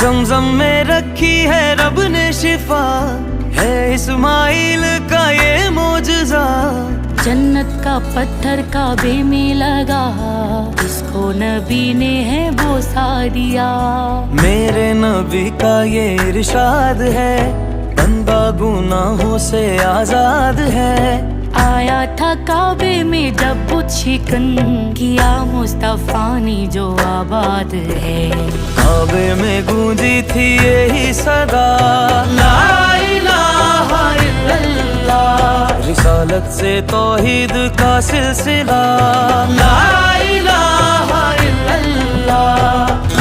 ज़मज़म में रखी है रब ने शिफा, है इस्माइल का ये मोजज़ा। जन्नत का पत्थर काबे में लगा, इसको नबी ने है बोसा दिया। मेरे नबी का ये इरशाद है, बंदा गुनाहों से आजाद है। आया था काबे में जब बुत शिकन, किया मुस्तफा ने जो आबाद है। काबे में गूंजी थी यही सदा, ला इलाहा इल्लल्लाह। रिसालत से तौहीद का सिलसिला, ला इलाहा इल्लल्लाह।